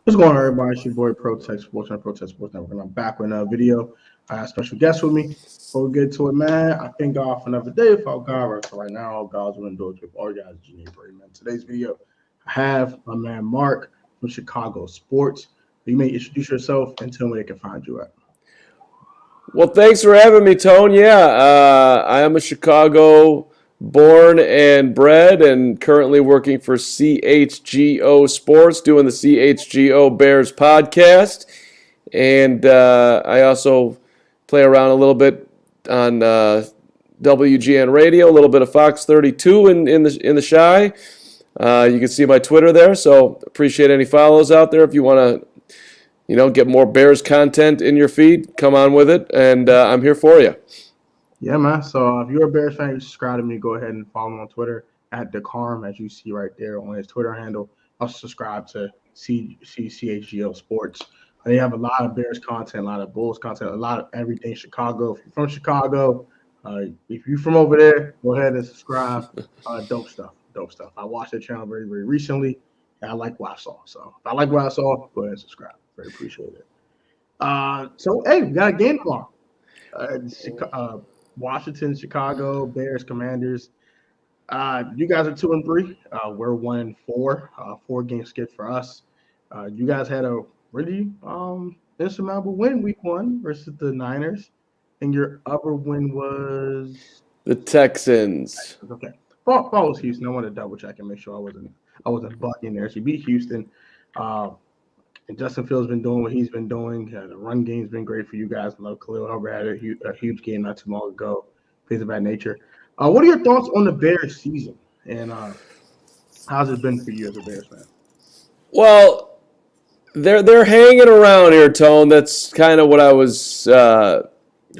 What's going on, everybody? It's your boy Protest Sports and Protest Sports Network, and I'm back with another video. I have a special guest with me. Before we get to it, man, I thank God for another day for God. So right now, all God's will endure with all guys. Man. Today's video, I have my man Mark from Chicago Sports. You may introduce yourself and tell me where they can find you at. Well, thanks for having me, Tone. Yeah, I am a Chicago born and bred and currently working for CHGO Sports, doing the CHGO Bears podcast. And I also play around a little bit on WGN Radio, a little bit of Fox 32 in the Shy. You can see my Twitter there, so appreciate any follows out there if you want to get more Bears content in your feed. Come on with it, and I'm here for you. Yeah, man. So if you're a Bears fan, you subscribe to me. Go ahead and follow me on Twitter at DeCarm, as you see right there on his Twitter handle. Also subscribe to CHGO Sports. They have a lot of Bears content, a lot of Bulls content, a lot of everything Chicago. If you're from Chicago, if you're from over there, go ahead and subscribe. Dope stuff. I watched their channel very, very recently, and I like what I saw. So if I like what I saw, go ahead and subscribe. Very appreciate it. So, hey, we got a game tomorrow. Washington, Chicago, Bears, Commanders. You guys are 2-3. We're 1-4. 4-game skip for us. You guys had a really insurmountable win week 1 versus the Niners, and your other win was the Texans. Okay, follows Houston. I want to double check and make sure I wasn't bugging there. She beat Houston. And Justin Fields been doing what he's been doing. The run game's been great for you guys. I love Khalil Herbert had a huge game not too long ago. Things of that nature. What are your thoughts on the Bears season? And how's it been for you as a Bears fan? Well, they're hanging around here, Tone. That's kind of what I was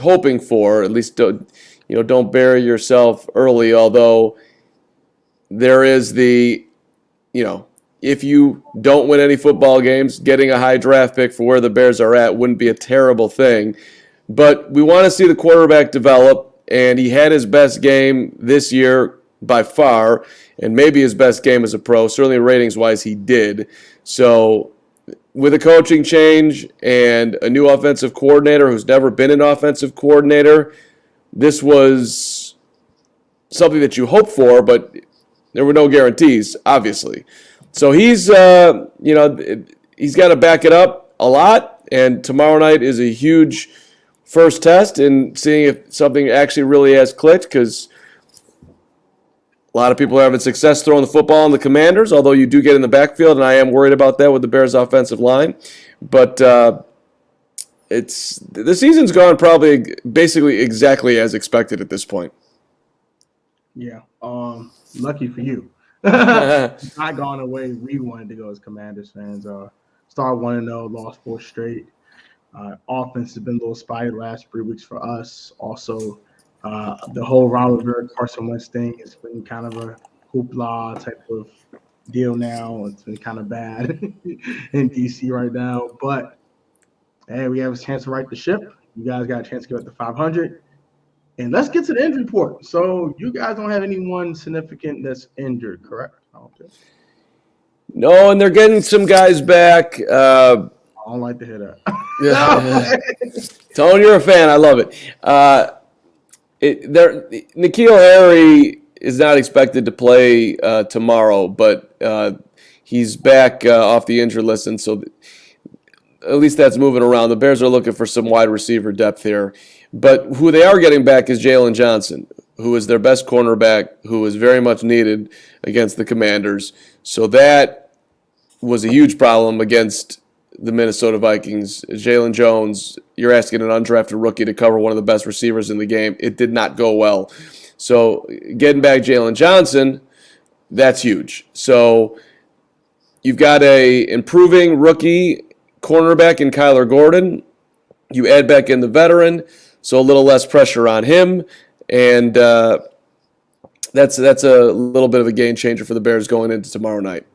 hoping for. At least don't bury yourself early. Although there is the if you don't win any football games, getting a high draft pick for where the Bears are at wouldn't be a terrible thing. But we want to see the quarterback develop, and he had his best game this year by far, and maybe his best game as a pro. Certainly ratings-wise, he did. So with a coaching change and a new offensive coordinator who's never been an offensive coordinator, this was something that you hope for, but there were no guarantees, obviously. So he's got to back it up a lot, and tomorrow night is a huge first test in seeing if something actually really has clicked, because a lot of people are having success throwing the football on the Commanders, although you do get in the backfield, and I am worried about that with the Bears' offensive line. But the season's gone probably basically exactly as expected at this point. Yeah, lucky for you. Not gone away. We wanted to go as Commanders fans. Started 1-0, lost 4 straight. Offense has been a little spotty the last 3 weeks for us. Also, the whole Rivera Carson Wentz thing has been kind of a hoopla type of deal now. It's been kind of bad in DC right now. But hey, we have a chance to right the ship. You guys got a chance to get up to 500. And let's get to the injury report. So you guys don't have anyone significant that's injured, correct? Okay. No, and they're getting some guys back. I don't like to hear that. Yeah. Tone, you're a fan. I love it. N'Keal Harry is not expected to play tomorrow, but he's back off the injured list, and so at least that's moving around. The Bears are looking for some wide receiver depth here. But who they are getting back is Jalen Johnson, who is their best cornerback, who is very much needed against the Commanders. So that was a huge problem against the Minnesota Vikings. Jalen Jones, you're asking an undrafted rookie to cover one of the best receivers in the game. It did not go well. So getting back Jalen Johnson, that's huge. So you've got a improving rookie cornerback in Kyler Gordon. You add back in the veteran, so a little less pressure on him, and that's a little bit of a game changer for the Bears going into tomorrow night.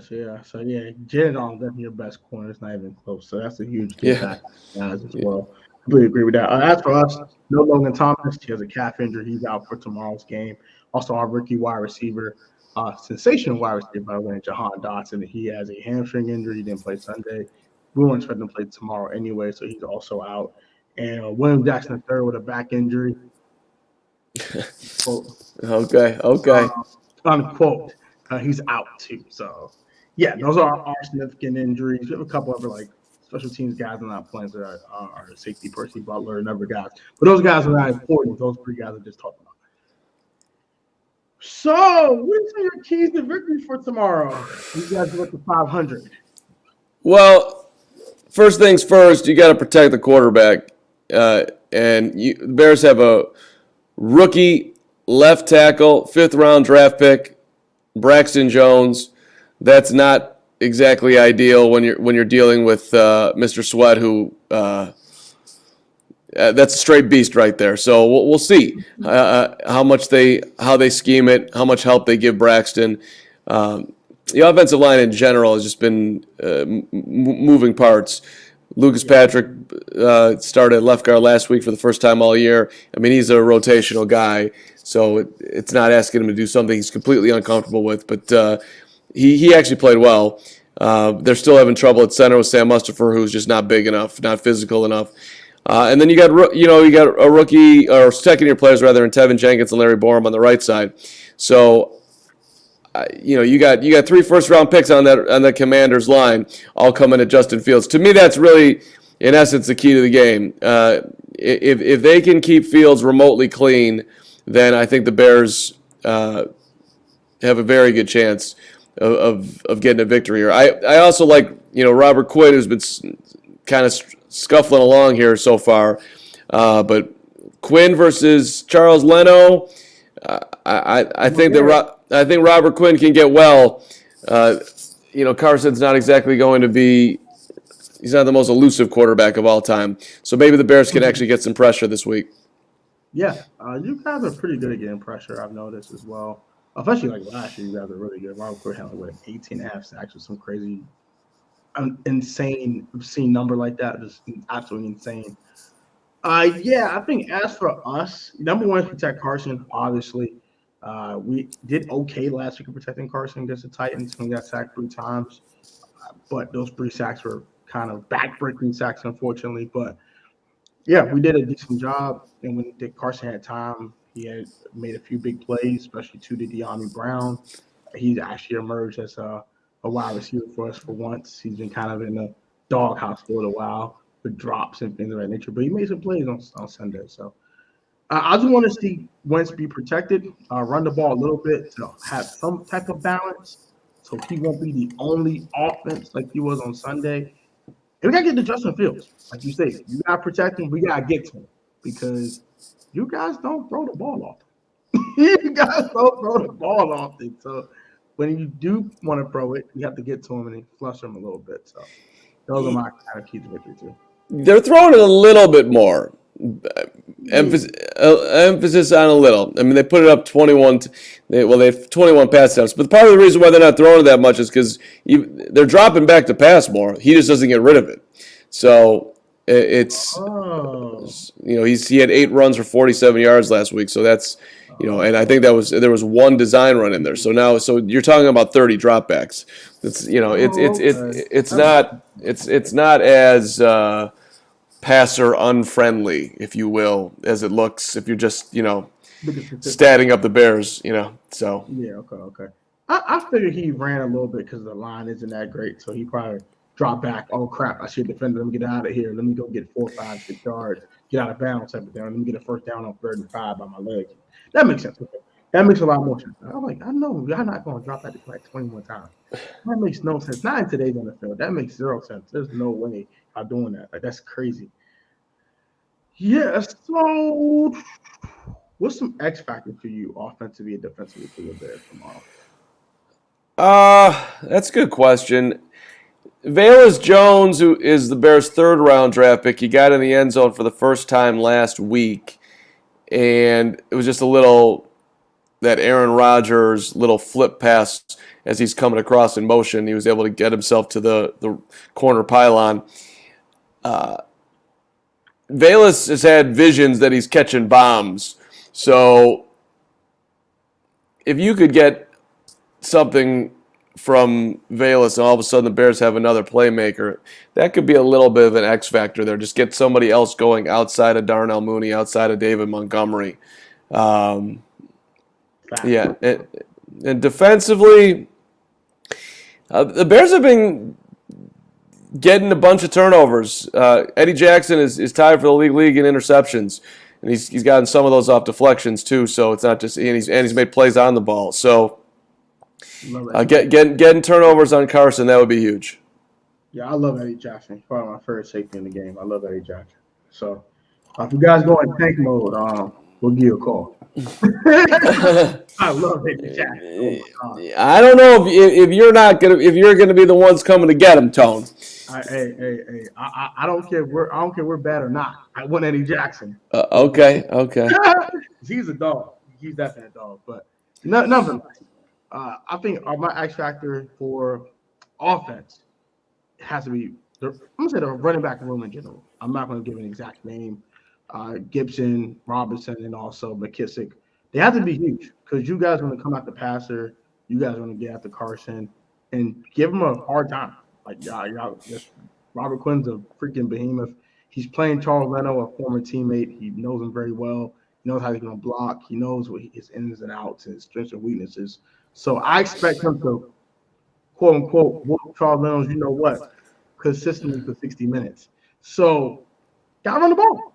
So Jared Allen's definitely your best corner. It's not even close. So that's a huge impact as well. Completely agree with that. As for us, no Logan Thomas. He has a calf injury. He's out for tomorrow's game. Also, our rookie wide receiver, sensational wide receiver by the way, Jahan Dotson. He has a hamstring injury. He didn't play Sunday. We weren't expecting him to play tomorrow anyway, so he's also out. And William Jackson III with a back injury. Okay. Unquote. He's out too. So, yeah, those are our significant injuries. We have a couple other like special teams guys are not playing. So our safety, Percy Butler, and other guys. But those guys are not important. Those three guys are just talking about. So, what are your keys to victory for tomorrow? You guys look at 500. Well, first things first, you got to protect the quarterback. And the Bears have a rookie left tackle, 5th-round draft pick, Braxton Jones. That's not exactly ideal when you're dealing with Mr. Sweat, who that's a straight beast right there. So we'll see how they scheme it, how much help they give Braxton. The offensive line in general has just been moving parts. Lucas Patrick started left guard last week for the first time all year. I mean, he's a rotational guy, so it's not asking him to do something he's completely uncomfortable with. But he actually played well. They're still having trouble at center with Sam Mustipher, who's just not big enough, not physical enough. And then you got a rookie or second-year players rather in Tevin Jenkins and Larry Borum on the right side. So you got 3 first-round picks on that Commanders line, all coming at Justin Fields. To me, that's really, in essence, the key to the game. If they can keep Fields remotely clean, then I think the Bears have a very good chance of getting a victory here. I also like Robert Quinn, who's been kind of scuffling along here so far, but Quinn versus Charles Leno, I think Robert Quinn can get well. Carson's not exactly going to be. He's not the most elusive quarterback of all time. So maybe the Bears can actually get some pressure this week. Yeah, you guys are pretty good at getting pressure, I've noticed as well. Especially like last year, you guys are really good. Robert Quinn had like 18.5 sacks with some crazy, insane, obscene number like that. Just absolutely insane. Yeah, I think as for us, number one is protect Carson, obviously. We did okay last week of protecting Carson against the Titans when we got sacked 3 times. But those 3 sacks were kind of back-breaking sacks, unfortunately. But, yeah, we did a decent job. And when Carson had time, he had made a few big plays, especially 2 to De'Ami Brown. He's actually emerged as a wide receiver for us for once. He's been kind of in the doghouse for a little while with drops and things of that nature. But he made some plays on Sunday. So I just want to see Wentz be protected, run the ball a little bit to have some type of balance so he won't be the only offense like he was on Sunday. And we got to get to Justin Fields. Like you say, you got to protect him. We got to get to him because you guys don't throw the ball often. You guys don't throw the ball often. So when you do want to throw it, you have to get to him and flush him a little bit. So those are my kind of keys to victory too. They're throwing it a little bit more. Emphasis on a little. I mean, they put it up 21. They have 21 pass attempts. But part of the reason why they're not throwing it that much is because they're dropping back to pass more. He just doesn't get rid of it. So it's he had 8 runs for 47 yards last week. So that's and I think there was 1 design run in there. So you're talking about 30 dropbacks. It's it's not as passer unfriendly, if you will, as it looks if you're just statting up the Bears, so yeah, okay. I figured he ran a little bit because the line isn't that great, so he probably dropped back. Oh crap, I should defend. Let me get out of here. Let me go get 4, 5, 6 yards, get out of bounds type of thing. Let me get a first down on 3rd and 5 by my legs. That makes sense. Okay. That makes a lot more sense. I'm like, I know y'all not going to drop that like 21 times. That makes no sense. Not in today's NFL. That makes 0 sense. There's no way I'm doing that. Like, that's crazy. Yeah, so what's some X factor for you offensively and defensively for the Bears tomorrow? That's a good question. Velus Jones, who is the Bears' 3rd-round draft pick, he got in the end zone for the first time last week, and it was just that Aaron Rodgers little flip pass as he's coming across in motion. He was able to get himself to the corner pylon. Velus has had visions that he's catching bombs. So if you could get something from Valus, and all of a sudden the Bears have another playmaker. That could be a little bit of an X factor there. Just get somebody else going outside of Darnell Mooney, outside of David Montgomery. Yeah, and defensively, the Bears have been getting a bunch of turnovers. Eddie Jackson is tied for the league in interceptions, and he's gotten some of those off deflections too. So it's not just and he's made plays on the ball. So getting turnovers on Carson, that would be huge. Yeah, I love Eddie Jackson. He's probably my favorite safety in the game. I love Eddie Jackson. So if you guys go in tank mode, we'll give you a call. I love Eddie Jackson. Oh, I don't know if you're gonna be the ones coming to get him, Tone. Hey! I don't care. I don't care we're bad or not. I want Eddie Jackson. Okay. He's a dog. He's definitely a dog. But nothing. I think my X factor for offense has to be. I'm gonna say the running back room in general. I'm not gonna give an exact name. Gibson, Robinson, and also McKissick. They have to be huge because you guys are going to come at the passer. You guys are going to get at the Carson and give him a hard time. Like, y'all, Robert Quinn's a freaking behemoth. He's playing Charles Leno, a former teammate. He knows him very well. He knows how he's going to block. He knows what his ins and outs and his strengths and weaknesses. So I expect him to, quote unquote, whoop Charles Leno's, you know what, consistently for 60 minutes. So, got to run the ball.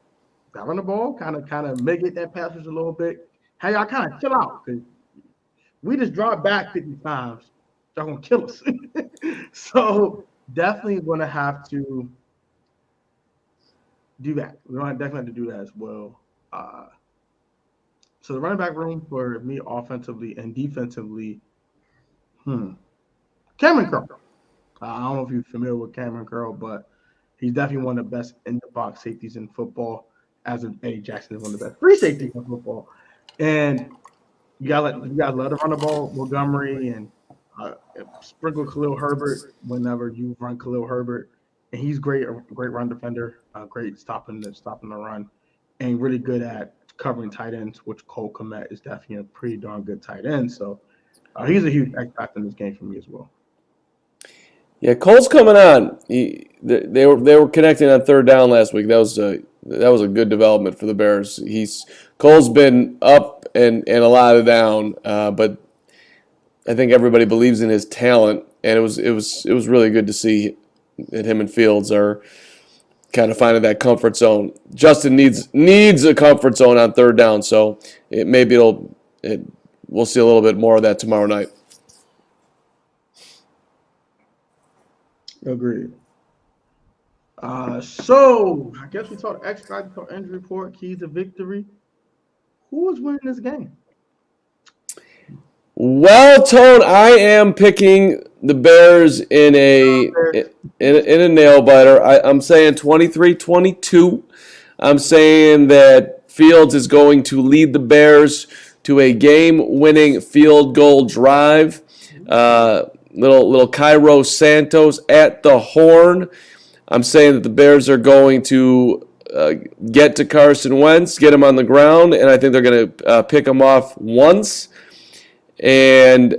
Run the ball, kind of mitigate that passage a little bit. Hey, y'all kind of chill out because we just dropped back 50 times. Y'all gonna kill us. So definitely gonna have to do that. We're gonna definitely have to do that as well. So the running back room for me offensively and defensively, Cameron Curl. I don't know if you're familiar with Cameron Curl, but he's definitely one of the best in the box safeties in football. As Eddie Jackson is one of the best free safeties in football, and you gotta let him run the ball, Montgomery, and sprinkle Khalil Herbert whenever you run Khalil Herbert, and he's great run defender, great stopping the run, and really good at covering tight ends, which Cole Kmet is definitely a pretty darn good tight end. So he's a huge X factor in this game for me as well. Yeah, Cole's coming on. They were connecting on third down last week. That was a good development for the Bears. Cole's been up and a lot of down, but I think everybody believes in his talent, and it was really good to see that him and Fields are kind of finding that comfort zone. Justin needs a comfort zone on third down, so we'll see a little bit more of that tomorrow night. Agreed. So I guess we talked X factor, injury report, keys to victory. Who is winning this game? Well, Tone, I am picking the Bears in a nail biter. I'm saying 23-22. I'm saying that Fields is going to lead the Bears to a game-winning field goal drive. Little Cairo Santos at the horn. I'm saying that the Bears are going to get to Carson Wentz, get him on the ground, and I think they're going to pick him off once. And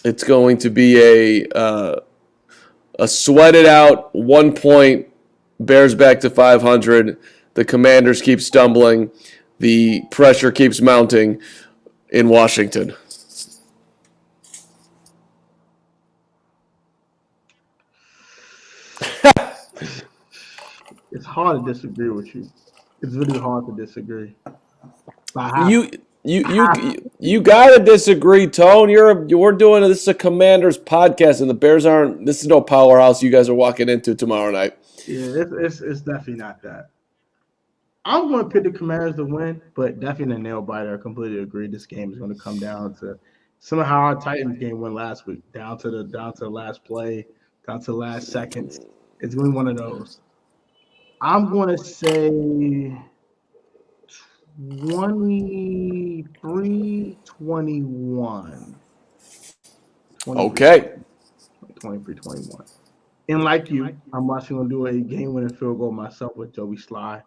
it's going to be a sweated out 1 point. Bears back to 500. The Commanders keep stumbling. The pressure keeps mounting in Washington. It's hard to disagree with you. It's really hard to disagree. You gotta disagree, Tone. We're doing this is a Commanders podcast, and the Bears aren't. This is no powerhouse you guys are walking into tomorrow night. Yeah, it's definitely not that. I'm going to pick the Commanders to win, but definitely a nail biter. I completely agree. This game is going to come down to somehow our Titans game went last week, down to the last play, down to the last seconds. It's going to be one of those. I'm going to say 23-21. Okay. 23-21. And like you, I'm actually going to do a game-winning field goal myself with Joey Sly.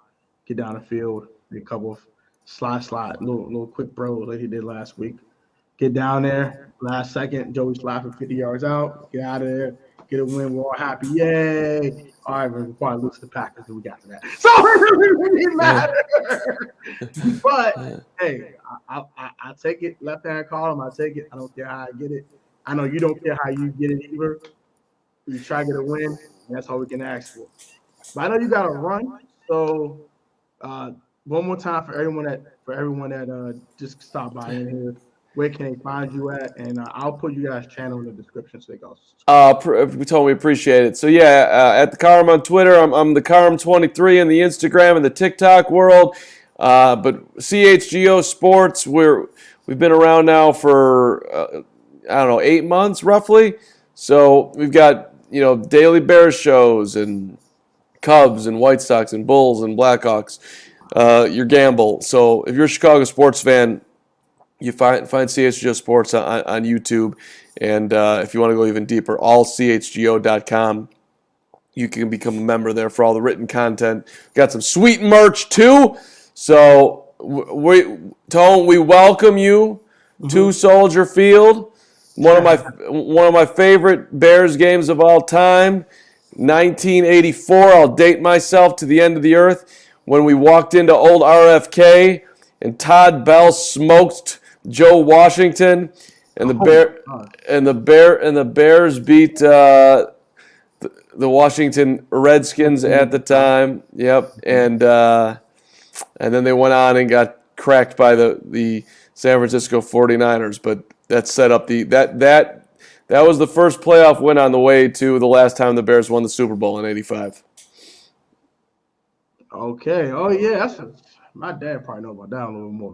Get down the field, a couple of slide, little quick bros like he did last week. Get down there, last second, Joey Slap for 50 yards out. Get out of there, get a win. We're all happy. Yay! All right, we'll probably lose to the Packers if we got to that. So it really matter. But hey, I take it. Left hand column, I take it. I don't care how I get it. I know you don't care how you get it either. You try to get a win, and that's all we can ask for. But I know you got to run. So one more time for everyone that just stopped by in here. Where can they find you at? And I'll put you guys' channel in the description so they go. We totally appreciate it. So yeah, at the Carm on Twitter, I'm the Carm23 in the Instagram and the TikTok world. But CHGO Sports, we've been around now for I don't know, 8 months roughly. So we've got daily Bears shows and Cubs and White Sox and Bulls and Blackhawks. Your gamble. So if you're a Chicago sports fan, you find CHGO Sports on YouTube, and if you want to go even deeper, allchgo.com. You can become a member there for all the written content. Got some sweet merch too. So Tone, we welcome you to Soldier Field. One of my favorite Bears games of all time, 1984. I'll date myself to the end of the earth when we walked into old RFK and Todd Bell smoked Joe Washington, and the Bears beat the Washington Redskins at the time. Yep, and then they went on and got cracked by the San Francisco 49ers. But that set up that was the first playoff win on the way to the last time the Bears won the Super Bowl in '85. Okay. Oh yeah, my dad probably know about that a little more.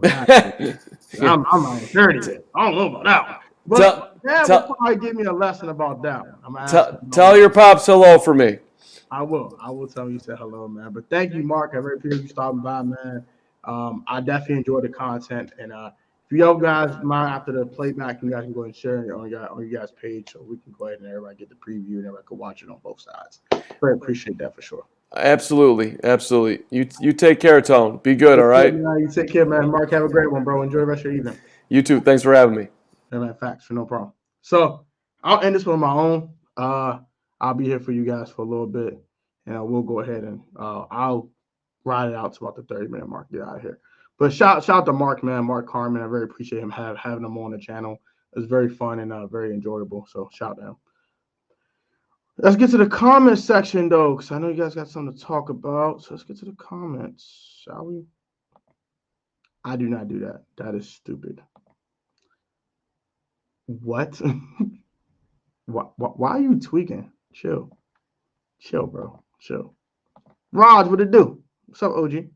I'm not 30. I don't know about that one. But Dad will probably give me a lesson about that one. Tell your pops hello for me. I will. I will tell him you said hello, man. But thank you, Mark. I really appreciate you stopping by, man. I definitely enjoyed the content. And if you guys mind after the playback, you guys can go and share it on your guys' page so we can go ahead and everybody get the preview and everybody can watch it on both sides. Very appreciate that for sure. Absolutely. You take care, Tone. Be good, all right? You take care, man. Mark, have a great one, bro. Enjoy the rest of your evening. You too. Thanks for having me. Yeah, man, facts, for no problem. So I'll end this one on my own. I'll be here for you guys for a little bit, and we'll go ahead and I'll ride it out to about the 30-minute mark. Get out of here. But shout out to Mark, man, Mark Carmen. I very appreciate him having him on the channel. It was very fun and very enjoyable. So shout out to him. Let's get to the comment section, though, because I know you guys got something to talk about. So let's get to the comments, shall we? I do not do that. That is stupid. What? Why are you tweaking? Chill, bro. Chill. Raj, what it do? What's up, OG?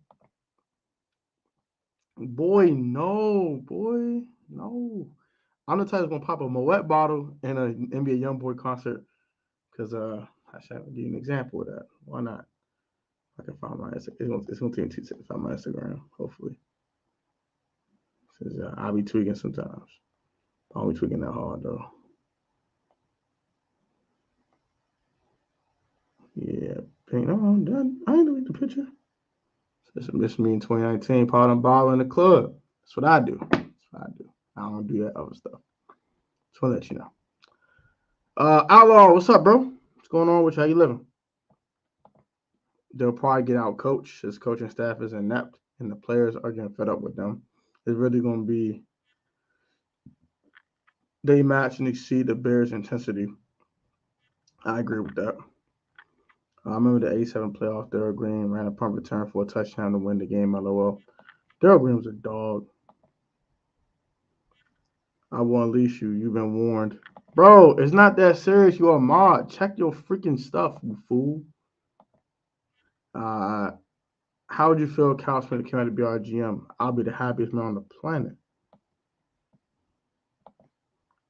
Boy, no. I'm the type that's gonna pop a Moet bottle in an NBA YoungBoy concert. Because I shall give you an example of that. Why not? I can find my Instagram. It's going to take me 2 seconds to find my Instagram, hopefully. Says I'll be tweaking sometimes. I don't be tweaking that hard, though. Yeah. No, I ain't doing the picture. This me in 2019, part of ball in the club. That's what I do. I don't do that other stuff. Just want to let you know. Outlaw, what's up, bro? What's going on with you? How you living? They'll probably get out coach. His coaching staff is inept, and the players are getting fed up with them. It's really going to be they match and exceed the Bears' intensity. I agree with that. I remember the 87 playoff. Darryl Green ran a punt return for a touchdown to win the game. LOL. Darryl Green was a dog. I will unleash you. You've been warned. Bro, it's not that serious. You're a mod. Check your freaking stuff, you fool. How would you feel if Kyle Smith came out to be our GM? I'll be the happiest man on the planet.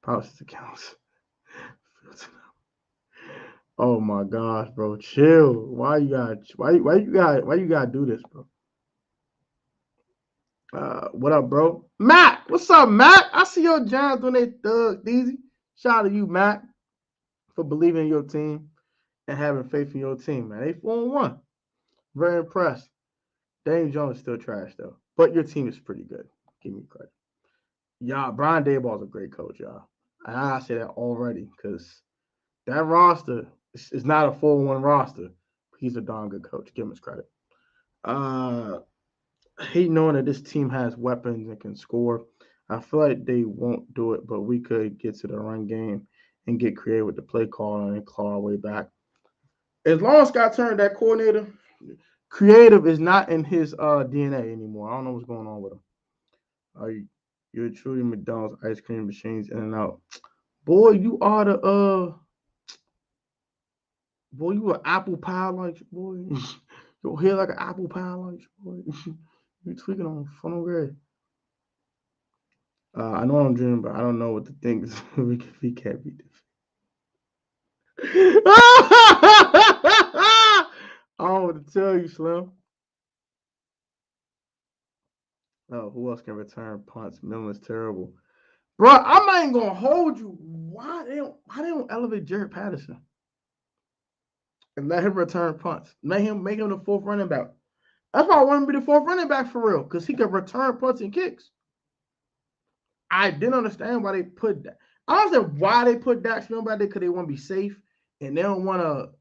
Policies accounts. Oh my gosh, bro. Chill. Why you gotta do this, bro? What up, bro? Matt, what's up, Matt? I see your Giants when they thug easy. Shout out to you, Matt, for believing in your team and having faith in your team, man. They 4-1. Very impressed. Daniel Jones is still trash, though. But your team is pretty good. Give me credit. y'all, Brian Daboll's a great coach, y'all. And I say that already because that roster is not a 4-1 roster. He's a darn good coach. Give him his credit. I hate knowing that this team has weapons and can score. I feel like they won't do it, but we could get to the run game and get creative with the play call and claw our way back. As long as Scott Turner, that coordinator, creative is not in his DNA anymore. I don't know what's going on with him. You're truly McDonald's ice cream machines in and out. Boy, you are the boy, you an apple pie lunch, boy. Your hair like an apple pie lunch, boy. You tweaking on fun and grade. I know I'm dreaming, but I don't know what to think. We can't beat this. I don't know what to tell you, Slim. Oh, who else can return punts? Millen's terrible. Bro, I'm not even gonna hold you. Why they don't elevate Jared Patterson and let him return punts? Make him the fourth running back. That's why I want him to be the fourth running back for real, because he can return punts and kicks. I didn't understand why they put that. I don't understand why they put Dax Milne back there, because they want to be safe and they don't want to,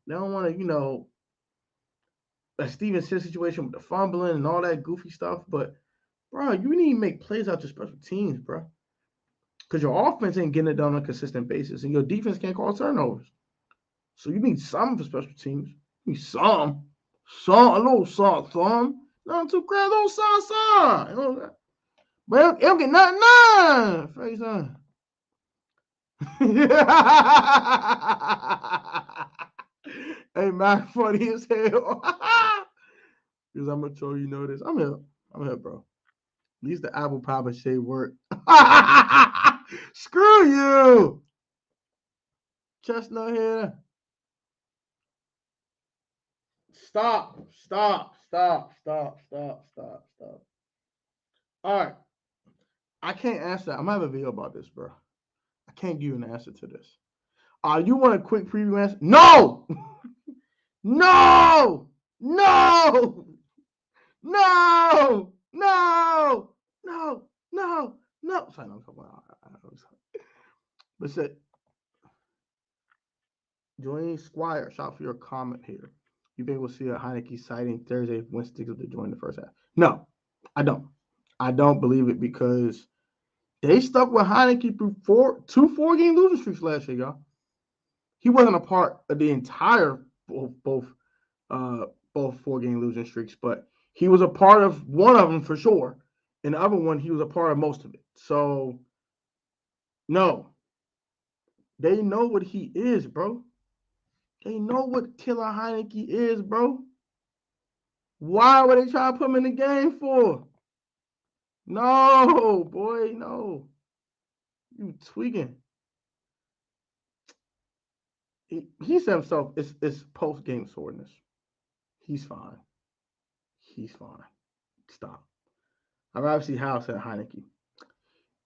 a Steven Sims situation with the fumbling and all that goofy stuff. But bro, you need to make plays out your special teams, bro. Because your offense ain't getting it done on a consistent basis, and your defense can't call turnovers. So you need some for special teams. You need a little some. Nothing too crazy, a little some. You know that. But it don't get nothing. Face on. Hey, man, funny as hell. Because I'm gonna show you know this. I'm here, bro. At least the apple pie and shade work. Screw you, chestnut hair. Stop. All right. I can't answer that. I'm gonna have a video about this, bro. I can't give you an answer to this. You want a quick preview answer? No! No! No! No! No! No! No! No! Sorry, no, but said, joining Squire, shout for your comment here. You think we'll see a Heineke sighting Thursday if Wentz sticks to join the first half? No, I don't. I don't believe it because they stuck with Heineke through two 4-game losing streaks last year, y'all. He wasn't a part of the entire both 4-game losing streaks, but he was a part of one of them for sure. And the other one, he was a part of most of it. So, no. They know what he is, bro. They know what Killer Heineke is, bro. Why would they try to put him in the game for? No, boy, no. You tweaking. He said himself, it's post-game soreness. He's fine. Stop. I'd rather see House at Heineke.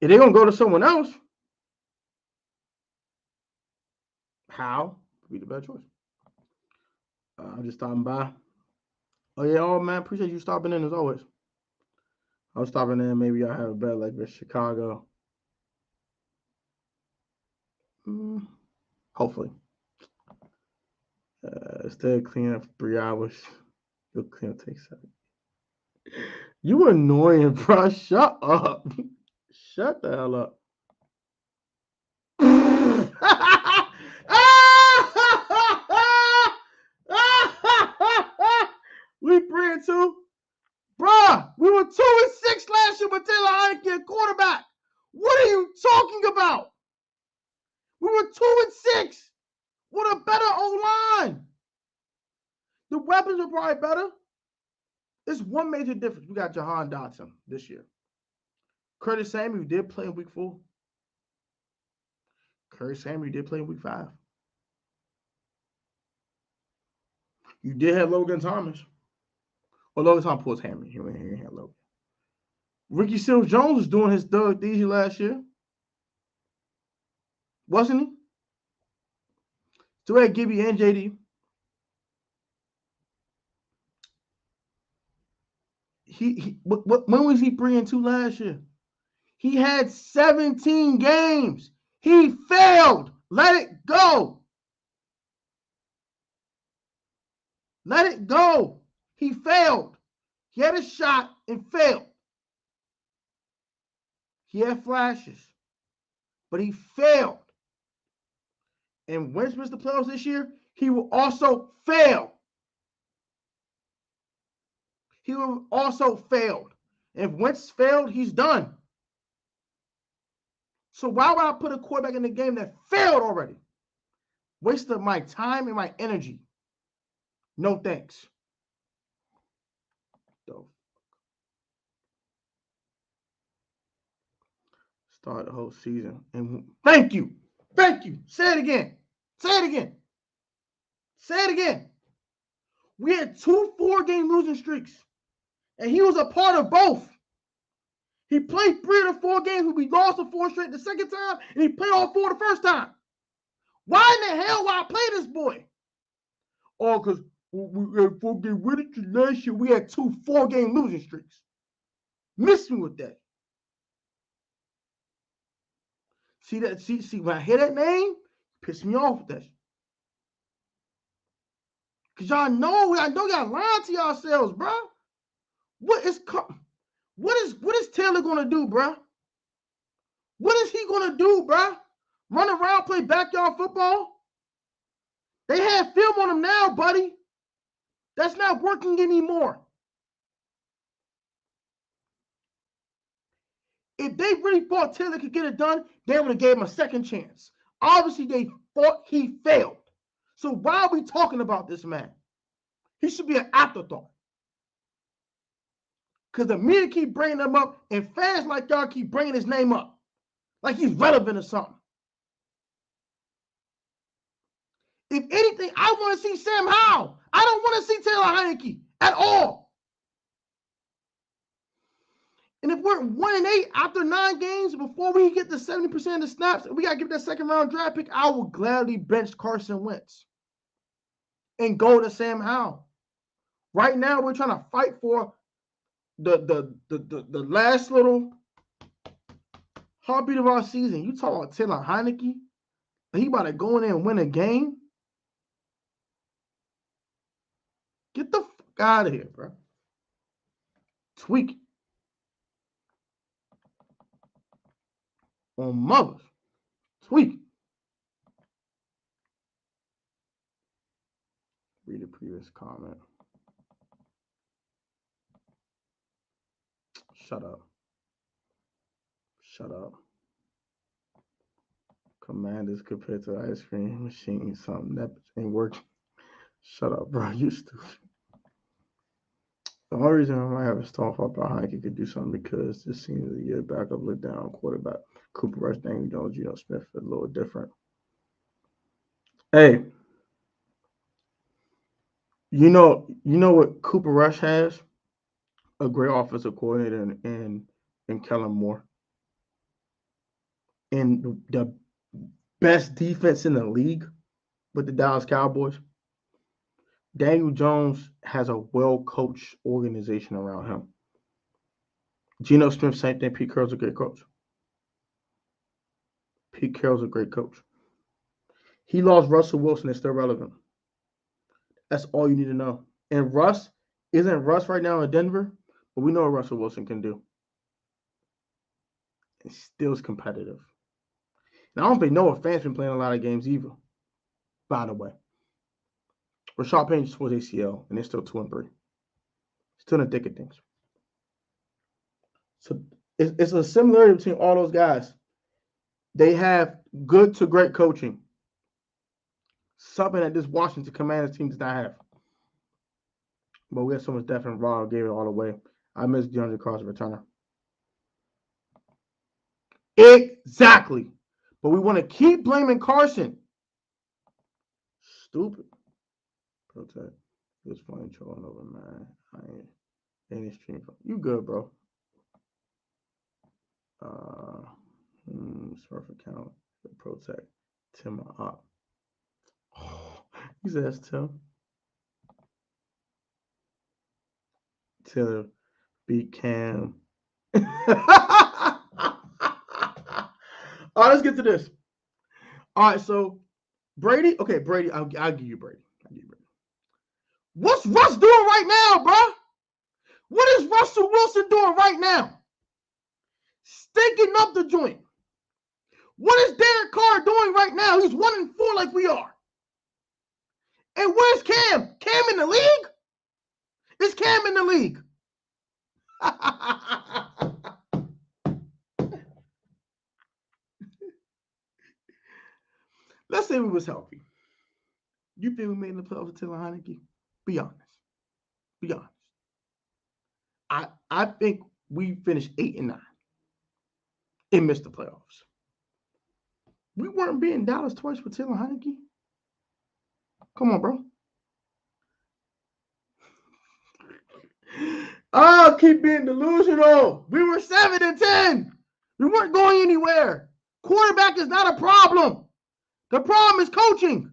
If they're going to go to someone else, How would be the better choice. I'm just stopping by. Oh, yeah, man, appreciate you stopping in as always. I was stopping in. Maybe I have a bet like this Chicago. Hopefully. Instead of cleaning up for 3 hours, you'll clean up take 7. You annoying, bro. Shut up. Shut the hell up. We 3-2. Bruh, we were 2-6 last year with Taylor Heineke at quarterback. What are you talking about? We were 2-6 with a better O-line. The weapons are probably better. There's one major difference. We got Jahan Dotson this year. Curtis Samuel did play in week 4. Curtis Samuel did play in week 5. You did have Logan Thomas. Well, Logan Thomas pulled his hammy. He had Logan. Ricky Seals-Jones was doing his Doug Deasy last year. Wasn't he? So we had Gibby and JD. When was he 3-2 last year? He had 17 games. He failed. Let it go. Let it go. He failed. He had a shot and failed. He had flashes, but he failed. And Wentz missed the playoffs this year, he will also fail. He will also fail. If Wentz failed, he's done. So why would I put a quarterback in the game that failed already? Wasted my time and my energy. No thanks. Start the whole season. And thank you. Thank you. Say it again. Say it again. Say it again. We had 2 4-game losing streaks. And he was a part of both. He played 3 of the 4 games where we lost the 4 straight the second time, and he played all 4 the first time. Why in the hell would I play this boy? Oh, because we had 4-game winning streak last year. We had 2 4-game losing streaks. Miss me with that. See that? See, when I hear that name, piss me off with that. Because y'all know, I know y'all lying to yourselves, bro. What is Taylor gonna do, bro? What is he gonna do, bro? Run around, play backyard football? They have film on him now, buddy. That's not working anymore. If they really thought Taylor could get it done, they would have gave him a second chance. Obviously, they thought he failed. So why are we talking about this man? He should be an afterthought. Because the media keep bringing him up, and fans like y'all keep bringing his name up. Like he's relevant or something. If anything, I want to see Sam Howell. I don't want to see Taylor Heineke at all. And if we're 1-8 after 9 games, before we get the 70% of the snaps, and we got to give that second-round draft pick, I will gladly bench Carson Wentz and go to Sam Howell. Right now, we're trying to fight for the last little heartbeat of our season. You talk about Taylor Heineke, he about to go in there and win a game? Get the fuck out of here, bro. Tweak. On mothers. Tweak. Read the previous comment. Shut up. Shut up. Commanders compared to ice cream machine, something that ain't working. Shut up, bro. You stupid. The only reason I might have a stall for about Heineke could do something because this seems the year backup let down quarterback. Cooper Rush, Daniel Jones, Geno Smith is a little different. Hey, you know what Cooper Rush has? A great offensive coordinator in Kellen Moore. And the best defense in the league with the Dallas Cowboys. Daniel Jones has a well-coached organization around him. Geno Smith, same thing. Pete Carroll's a great coach. Pete Carroll's a great coach. He lost Russell Wilson. It's still relevant. That's all you need to know. And Russ isn't Russ right now in Denver, but we know what Russell Wilson can do. It still is competitive. And I don't think Noah Fant's been playing a lot of games either, by the way. Rashad Penny just was ACL, and they're still 2-3. Still in the thick of things. So it's a similarity between all those guys. They have good to great coaching. Something that this Washington Commanders team does not have. But we have so much depth, and Raw gave it all away. I miss DeAndre Carson returner. Exactly. But we want to keep blaming Carson. Stupid. Protect. It was funny trolling over, man. I ain't stream. You good, bro. Surf account. Protect. Tim up. Oh, he says Tim. Taylor beat Cam. All right, let's get to this. All right, so Brady. Okay, Brady. I'll give you Brady. What's Russ doing right now, bro? What is Russell Wilson doing right now? Stinking up the joint. What is Derek Carr doing right now? He's 1-4 like we are. And where's Cam? Cam in the league? Is Cam in the league? Let's say we was healthy. You think we made the playoffs with Taylor Heineke? Be honest. Be honest. I think we finished 8-9 and missed the playoffs. We weren't beating Dallas twice with Taylor Heineke. Come on, bro. Oh, keep being delusional. We were 7-10. We weren't going anywhere. Quarterback is not a problem. The problem is coaching.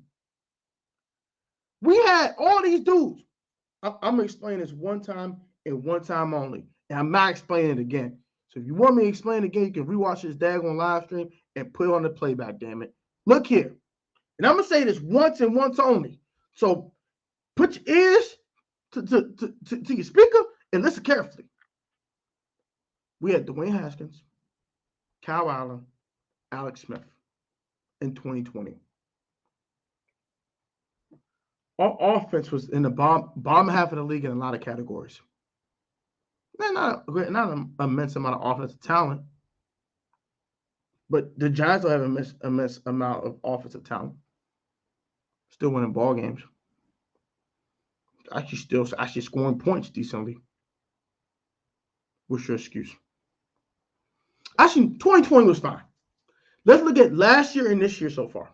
We had all these dudes. I'm going to explain this one time and one time only. And I'm not explaining it again. So if you want me to explain it again, you can rewatch this daggone live stream and put it on the playback, damn it. Look here. And I'm going to say this once and once only. So put your ears to your speaker and listen carefully. We had Dwayne Haskins, Kyle Allen, Alex Smith in 2020. Our offense was in the bottom half of the league in a lot of categories. Not an immense amount of offensive talent, but the Giants don't have an immense amount of offensive talent. Still winning ball games. Actually scoring points decently. What's your excuse? Actually, 2020 was fine. Let's look at last year and this year so far.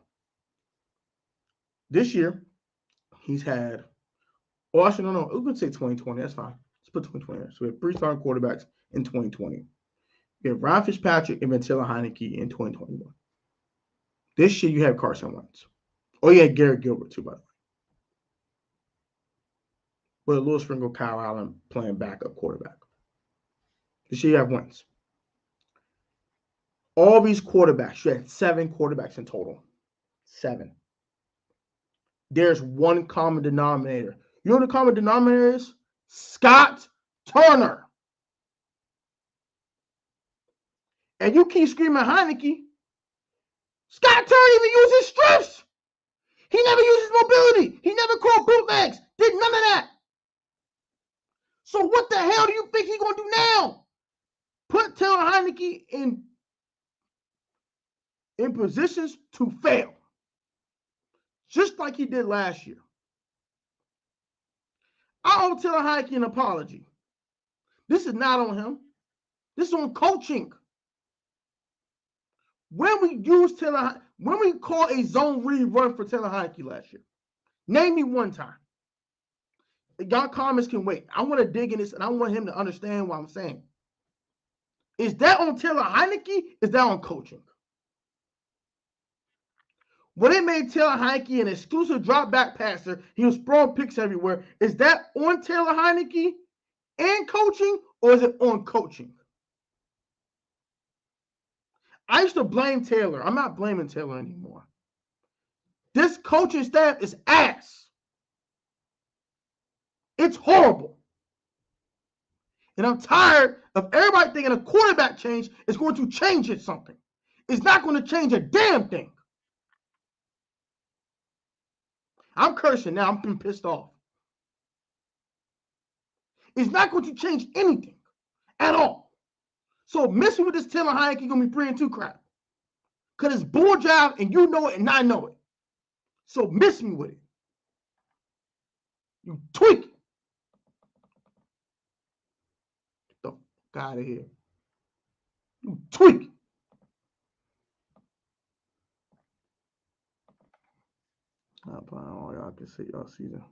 This year, he's had, well, actually, no, we're going to say 2020. That's fine. Let's put 2020 there. So we have 3 starting quarterbacks in 2020. We have Ryan Fitzpatrick and Taylor Heineke in 2021. This year, you have Carson Wentz. Oh, you had Garrett Gilbert, too, by the way. With a little sprinkle Kyle Allen playing backup quarterback. This year, you have Wentz. All these quarterbacks, you had 7 quarterbacks in total. 7. There's one common denominator. You know what the common denominator is? Scott Turner. And you keep screaming Heineke. Scott Turner even uses strips. He never uses mobility. He never called bootlegs. Did none of that. So what the hell do you think he's going to do now? Put Taylor Heineke in positions to fail. Just like he did last year. I owe Taylor Heineke an apology. This is not on him. This is on coaching. When we call a zone read run for Taylor Heineke last year, name me one time. Y'all comments can wait. I want to dig in this and I want him to understand what I'm saying. Is that on Taylor Heineke? Is that on coaching? When they made Taylor Heineke an exclusive drop back passer, he was throwing picks everywhere. Is that on Taylor Heineke and coaching, or is it on coaching? I used to blame Taylor. I'm not blaming Taylor anymore. This coaching staff is ass. It's horrible. And I'm tired of everybody thinking a quarterback change is going to change it something. It's not going to change a damn thing. I'm cursing now. I'm being pissed off. It's not going to change anything at all. So miss me with this Taylor Heineke going to be 3-2 crap. Because it's bull job and you know it and I know it. So miss me with it. You tweak it. Get the fuck out of here. You tweak it. All y'all can see y'all season.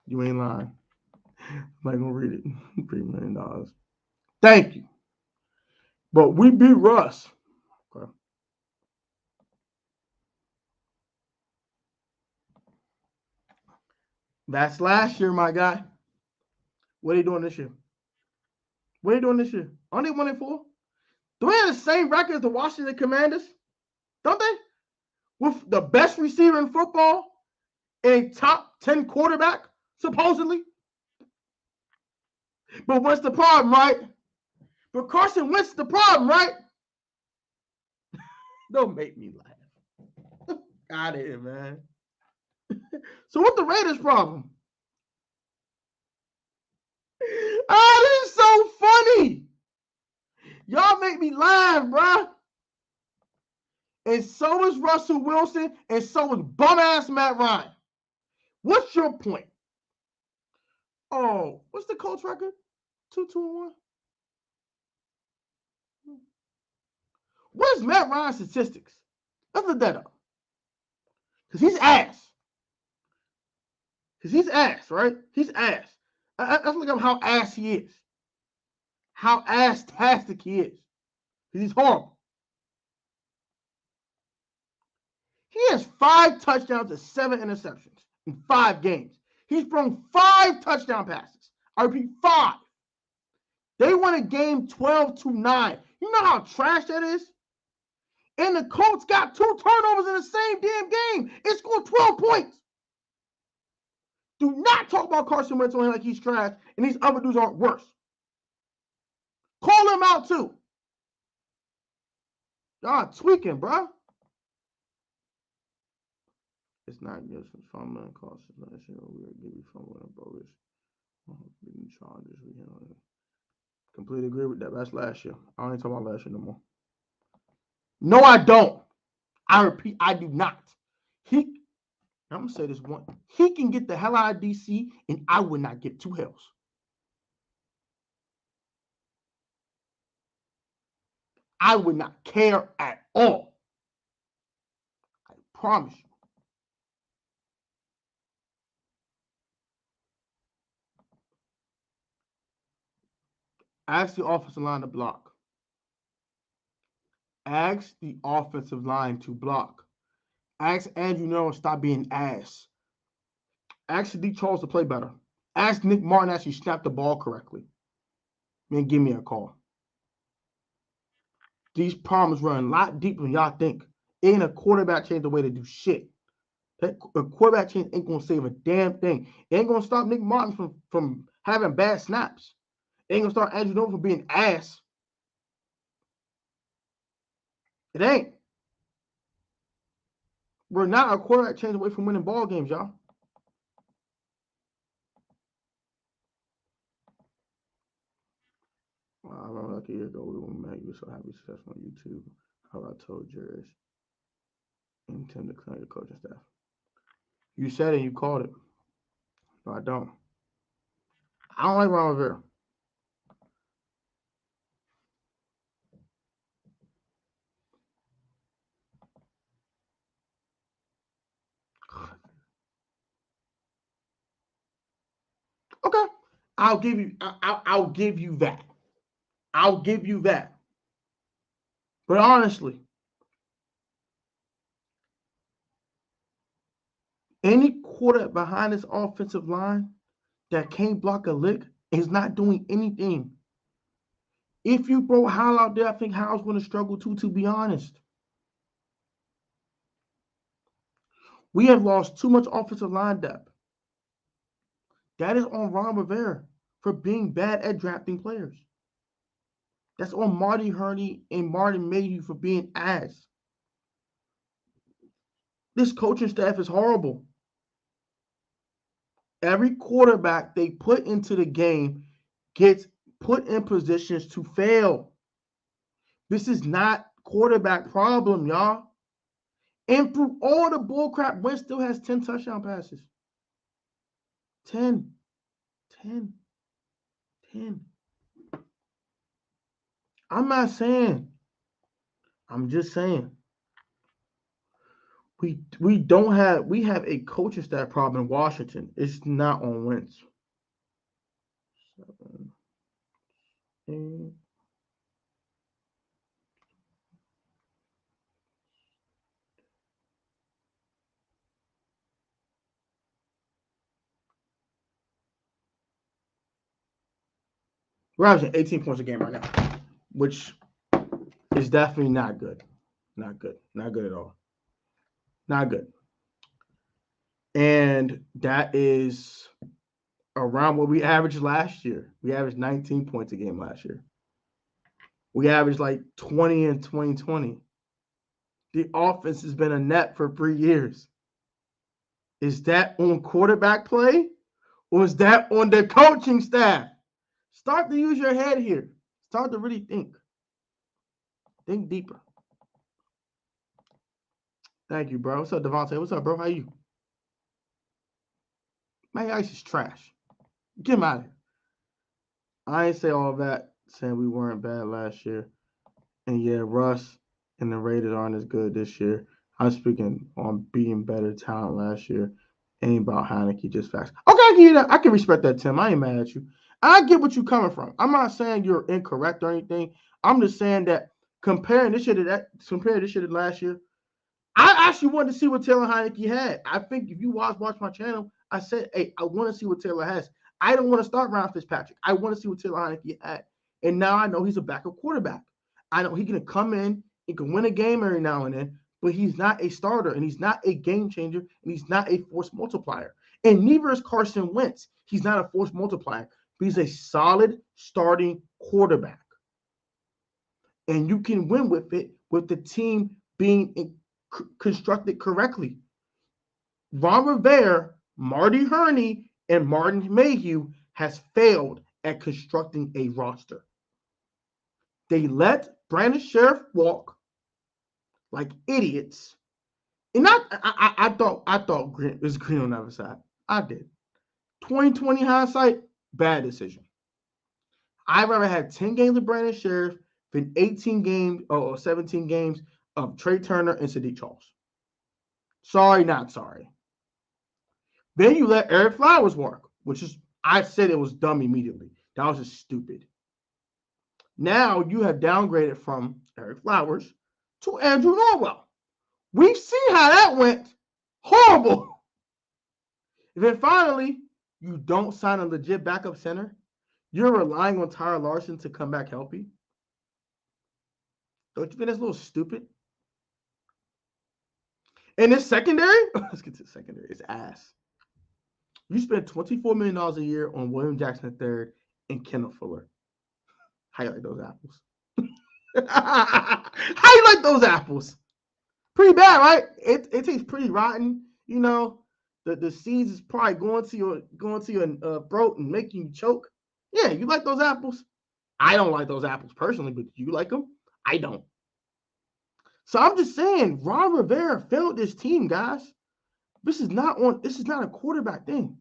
You ain't lying. I'm not gonna read it. $3 million. Thank you. But we beat Russ. Okay. That's last year, my guy. What are you doing this year? What are you doing this year? Aren't they 1-4? Do they have the same record as the Washington Commanders? Don't they? With the best receiver in football and a top 10 quarterback, supposedly. But what's the problem, right? But Carson Wentz is the problem, right? Don't make me laugh. Out of here, man. So what's the Raiders' problem? Oh, this is so funny. Y'all make me laugh, bro. And so is Russell Wilson, and so is bum-ass Matt Ryan. What's your point? Oh, what's the Colts record? 2-2-1. What is Matt Ryan's statistics? Let's look that up. Because he's ass. Because he's ass, right? He's ass. Let's look up how ass he is. How ass-tastic he is. Because he's horrible. He has 5 touchdowns and 7 interceptions in 5 games. He's thrown 5 touchdown passes. I repeat, 5. They won a game 12-9. You know how trash that is? And the Colts got 2 turnovers in the same damn game. It scored 12 points. Do not talk about Carson Wentz on him like he's trash and these other dudes aren't worse. Call him out too. Y'all tweaking, bro. It's not just from fumbling Carson last year. We are giving fumbling bogus. Charges. We completely agree with that. That's last year. I don't even talk about last year no more. No, I don't. I repeat, I do not. I'm going to say this one. He can get the hell out of DC, and I would not give 2 hells. I would not care at all. I promise you. Ask the offensive line to block. Ask the offensive line to block. Ask Andrew Norwood to stop being ass. Ask Sadiq Charles to play better. Ask Nick Martin to actually snap the ball correctly. Man, give me a call. These problems run a lot deeper than y'all think. Ain't a quarterback change the way to do shit. A quarterback change ain't going to save a damn thing. It ain't going to stop Nick Martin from having bad snaps. It ain't going to stop Andrew Norwood from being ass. It ain't. We're not a quarterback change away from winning ball games, y'all. I remember like a year ago, we were mad. You were so happy successful on YouTube. How I told Jeris intend to clear the coaching staff. You said it, you called it. But I don't. I don't like Ron Rivera. Okay. I'll give you that. I'll give you that. But honestly, any quarterback behind this offensive line that can't block a lick is not doing anything. If you throw Howell out there, I think Howell's going to struggle too, to be honest. We have lost too much offensive line depth. That is on Ron Rivera for being bad at drafting players. That's on Marty Hurney and Martin Mayhew for being ass. This coaching staff is horrible. Every quarterback they put into the game gets put in positions to fail. This is not quarterback problem, y'all. And through all the bullcrap, Wentz still has 10 touchdown passes. 10. I'm not saying. I'm just saying. We have a coaching staff problem in Washington. It's not on Wentz. 7, 8. We're averaging 18 points a game right now. which is definitely not good. Not good. Not good at all. Not good. And that is around what we averaged last year. We averaged 19 points a game last year. We averaged like 20 in 2020. The offense has been a net for 3 years. Is that on quarterback play or is that on the coaching staff? Start to use your head here. Start to really think. Think deeper. Thank you, bro. What's up, Devontae? What's up, bro? How you? Man, Ice is trash. Get him out of here. I ain't say all that saying we weren't bad last year. And yeah, Russ and the Raiders aren't as good this year. I'm speaking on being better talent last year. Ain't about Heineke, just facts. Okay, I give you that. I can respect that, Tim. I ain't mad at you. I get what you're coming from. I'm not saying you're incorrect or anything. I'm just saying that comparing this year to last year, I actually wanted to see what Taylor Heineke had. I think if you watch my channel, I said, hey, I want to see what Taylor has. I don't want to start Ryan Fitzpatrick. I want to see what Taylor Heineke had. And now I know he's a backup quarterback. I know he can come in, he can win a game every now and then, but he's not a starter, and he's not a game changer, and he's not a force multiplier. And neither is Carson Wentz. He's not a force multiplier, but he's a solid starting quarterback. And you can win with it with the team being constructed correctly. Ron Rivera, Marty Herney, and Martin Mayhew has failed at constructing a roster. They let Brandon Sheriff walk like idiots. And I thought Green was green on the other side. I did. 2020 hindsight, bad decision. I'd rather have 10 games of Brandon Sheriff than 18 games or 17 games of Trey Turner and Sadiq Charles. Sorry, not sorry. Then you let Eric Flowers work, which is, I said it was dumb immediately. That was just stupid. Now you have downgraded from Eric Flowers to Andrew Norwell. We've seen how that went. Horrible. And then finally, you don't sign a legit backup center. You're relying on Tyler Larson to come back healthy. Don't you think that's a little stupid? And this secondary, let's get to the secondary. It's ass. You spend $24 million a year on William Jackson III and Kendall Fuller. How you like those apples? How you like those apples? Pretty bad, right? It tastes pretty rotten. You know, the seeds is probably going to your throat and making you choke. Yeah, you like those apples? I don't like those apples personally, but you like them? I don't. So I'm just saying, Ron Rivera failed this team, guys. This is not a quarterback thing.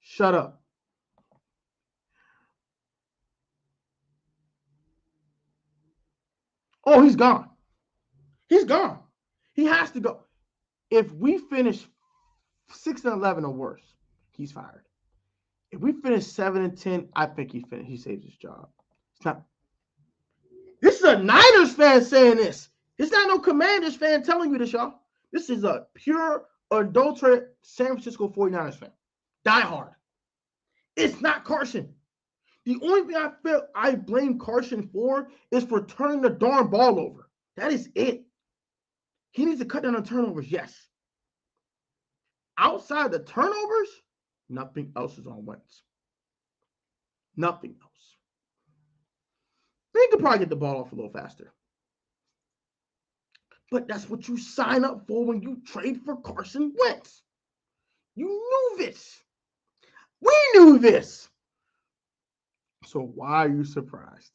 Shut up. Oh, he's gone. He's gone. He has to go. If we finish 6-11 or worse, he's fired. If we finish 7-10, I think he saves his job. It's not. This is a Niners fan saying this. It's not no Commanders fan telling you this, y'all. This is a pure, adulterate San Francisco 49ers fan. Die hard. It's not Carson. The only thing I feel I blame Carson for is for turning the darn ball over. That is it. He needs to cut down on turnovers, yes. Outside the turnovers, nothing else is on Wentz. Nothing else. They could probably get the ball off a little faster. But that's what you sign up for when you trade for Carson Wentz. You knew this. We knew this. So why are you surprised?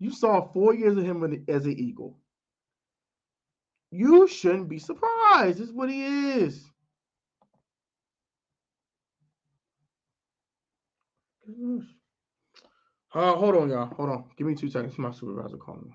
You saw 4 years of him as an Eagle. You shouldn't be surprised. This is what he is. Hold on, y'all. Hold on. Give me 2 seconds. My supervisor calling me.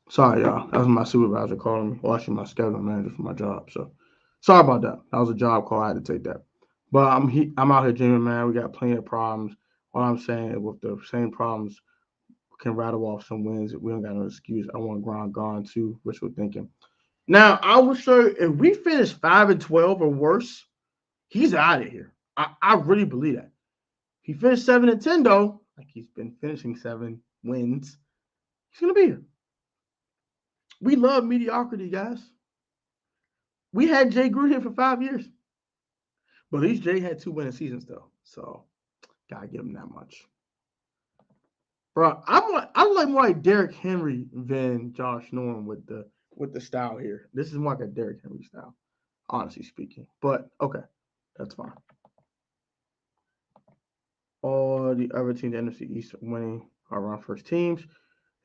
Sorry, y'all. That was my supervisor calling me. Well, actually, my scheduling manager for my job. So sorry about that. That was a job call. I had to take that. But I'm out here dreaming, man. We got plenty of problems. All I'm saying, with the same problems, we can rattle off some wins. We don't got no excuse. I want Gron gone too, wishful thinking. Now, I would say if we finish 5-12 or worse, he's out of here. I really believe that. He finished 7-10 though, like he's been finishing 7 wins. He's gonna be here. We love mediocrity, guys. We had Jay Gruden here for 5 years, but at least Jay had 2 winning seasons though, so gotta give him that much. Bro, I like more like Derrick Henry than Josh Norman with the style here. This is more like a Derrick Henry style, honestly speaking. But okay, that's fine. All the other teams in the NFC East winning are around first teams.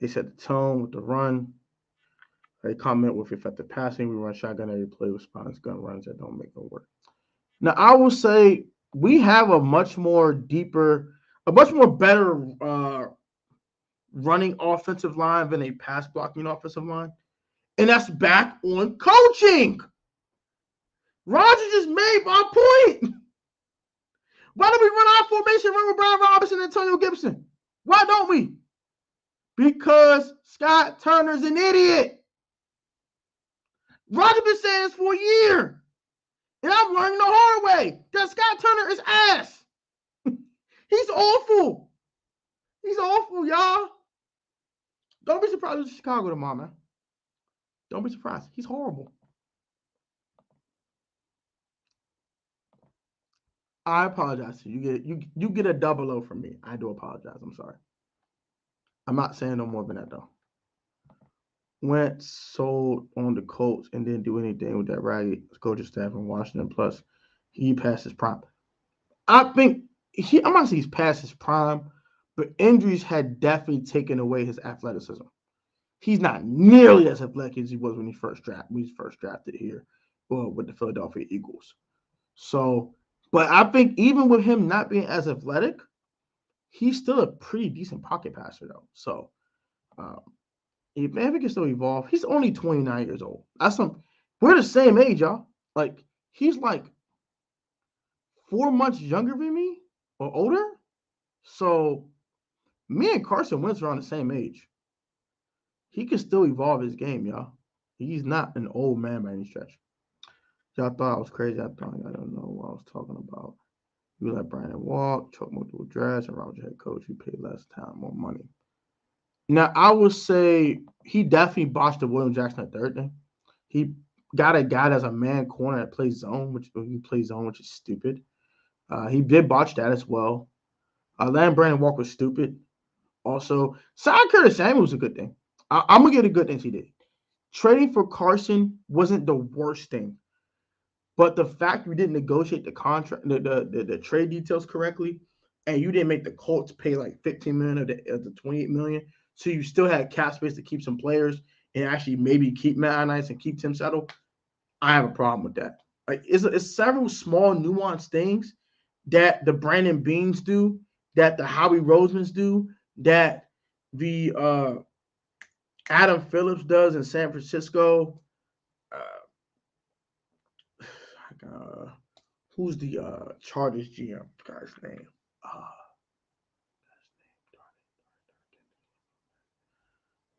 They set the tone with the run. They comment with effective passing. We run shotgun every play with spines, gun runs that don't make no work. Now, I will say we have a much more better running offensive line than a pass blocking offensive line. And that's back on coaching. Roger just made my point. Why don't we run our formation, run with Brian Robinson and Antonio Gibson? Why don't we? Because Scott Turner's an idiot. Roger been saying this for a year. And I'm learning the hard way that Scott Turner is ass. He's awful. He's awful, y'all. Don't be surprised with Chicago tomorrow, man. Don't be surprised. He's horrible. I apologize to you. You get a 00 from me. I do apologize. I'm sorry. I'm not saying no more than that, though. Wentz sold on the Colts and didn't do anything with that ragged coaching staff in Washington. Plus, he passed his prime. I think I'm not saying he's past his prime, but injuries had definitely taken away his athleticism. He's not nearly as athletic as he was when he first drafted here, with the Philadelphia Eagles. So, but I think even with him not being as athletic, he's still a pretty decent pocket passer, though. So, if he can still evolve, he's only 29 years old. We're the same age, y'all. Like, he's like 4 months younger than me or older. So, me and Carson Wentz are on the same age. He can still evolve his game, y'all. He's not an old man by any stretch. Y'all thought I was crazy. I don't know what I was talking about. You let Brandon walk, choke multiple drafts, and Roger head coach. You pay less time, more money. Now, I would say he definitely botched the William Jackson III thing. He got a guy that's a man corner that plays zone, which is stupid. He did botch that as well. Letting Brandon walk was stupid. Also, signing Curtis Samuel was a good thing. I'm going to give the good things he did. Trading for Carson wasn't the worst thing. But the fact we didn't negotiate the contract, the trade details correctly, and you didn't make the Colts pay like $15 million of the $28 million, so you still had cap space to keep some players and actually maybe keep Matt Nice and keep Tim Settle, I have a problem with that. Like, it's several small nuanced things that the Brandon Beans do, that the Howie Rosemans do, that the Adam Phillips does in San Francisco. Who's the Chargers GM guy's name?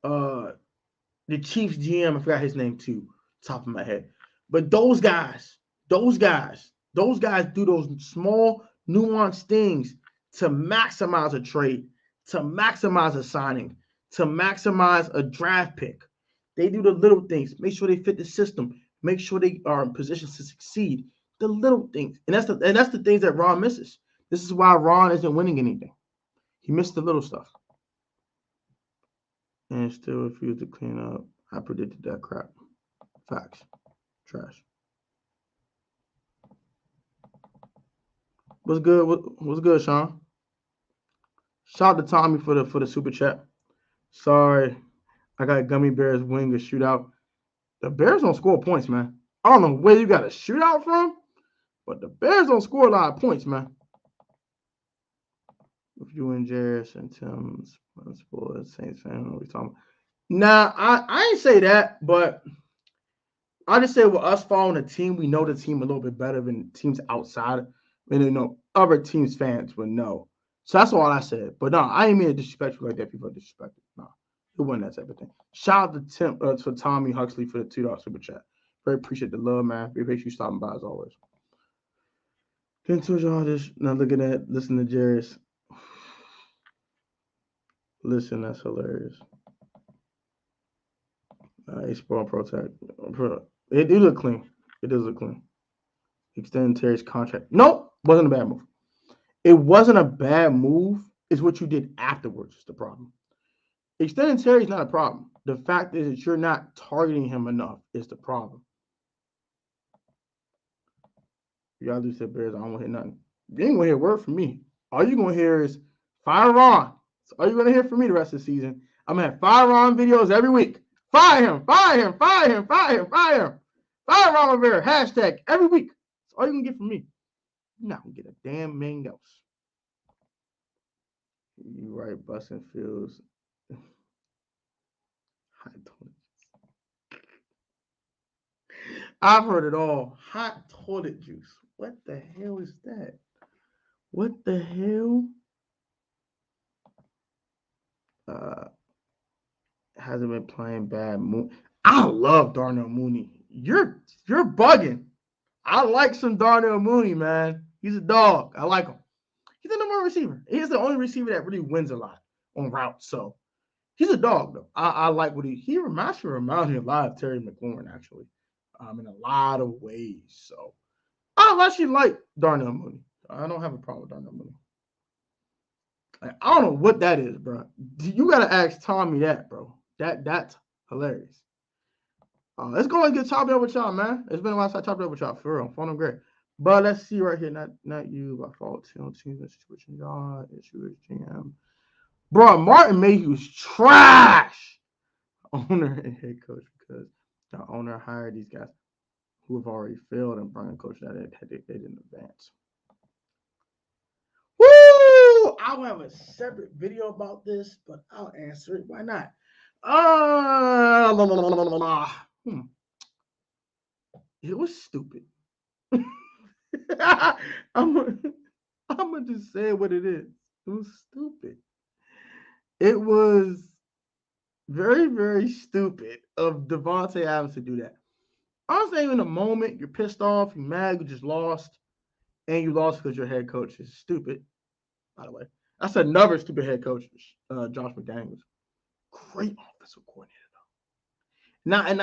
The Chiefs GM, I forgot his name too, top of my head. But those guys do those small, nuanced things to maximize a trade, to maximize a signing, to maximize a draft pick. They do the little things, make sure they fit the system, make sure they are in positions to succeed. The little things. And that's the things that Ron misses. This is why Ron isn't winning anything. He missed the little stuff. And still refused to clean up. I predicted that crap. Facts. Trash. What's good? What's good, Sean? Shout out to Tommy for the super chat. Sorry, I got Gummy Bears winning a shootout. The Bears don't score points, man. I don't know where you got a shootout from, but the Bears don't score a lot of points, man. If you and Jeris and Tim's principal at Saints fan, what are we talking about? Nah, I ain't say that, but I just say with us following the team, we know the team a little bit better than teams outside. And other teams fans would know. So that's all I said. But no, I ain't mean to disrespect you like that. People are disrespected. No, it wasn't that type of thing. Shout out to Tommy Huxley for the $2 super chat. Very appreciate the love, man. Very appreciate you stopping by as always. Then to y'all this now look at that. Listen to Jeris. Listen, that's hilarious. Spawn protect. It do look clean. It does look clean. Extend Terry's contract. Nope, wasn't a bad move. It wasn't a bad move. It's what you did afterwards is the problem. Extending Terry's not a problem. The fact is that you're not targeting him enough is the problem. Y'all do say Bears, I don't want to hear nothing. You ain't going to hear a word from me. All you're going to hear is fire Ron. That's all you're going to hear from me the rest of the season. I'm going to have fire Ron videos every week. Fire him, fire him, fire him, fire him, fire him. Fire Ron Rivera, hashtag every week. That's all you're going to get from me. You're not going to get a damn thing else. You right, busting Fields. I've heard it all. Hot toilet juice. What the hell is that? What the hell? Hasn't been playing bad. I love Darnell Mooney. You're bugging. I like some Darnell Mooney, man. He's a dog. I like him. He's the number one receiver. He's the only receiver that really wins a lot on routes. So he's a dog, though. I like what he reminds me a lot of Terry McLaurin, actually, in a lot of ways. So I actually like Darnell Mooney. I don't have a problem with Darnell Mooney. I don't know what that is, bro. You got to ask Tommy that, bro. That's hilarious. Let's go and get chopped up with y'all, man. It's been a while since I chopped up with y'all, for real. Fun and great. But let's see right here. Not you, by fault. Teams switching y'all. Issue is GM. Bro, Martin Mayhew's trash. Owner and head coach, because the owner hired these guys who have already failed and brought a coach that they didn't advance. Woo! I'll have a separate video about this, but I'll answer it. Why not? It was stupid. I'm gonna just say what it is. It was stupid. It was very, very stupid of Devontae Adams to do that. I'm saying in the moment, you're pissed off, you're mad, you just lost, and you lost because your head coach is stupid. By the way, that's another stupid head coach, Josh McDaniels. Great offensive coordinator, though. Now, and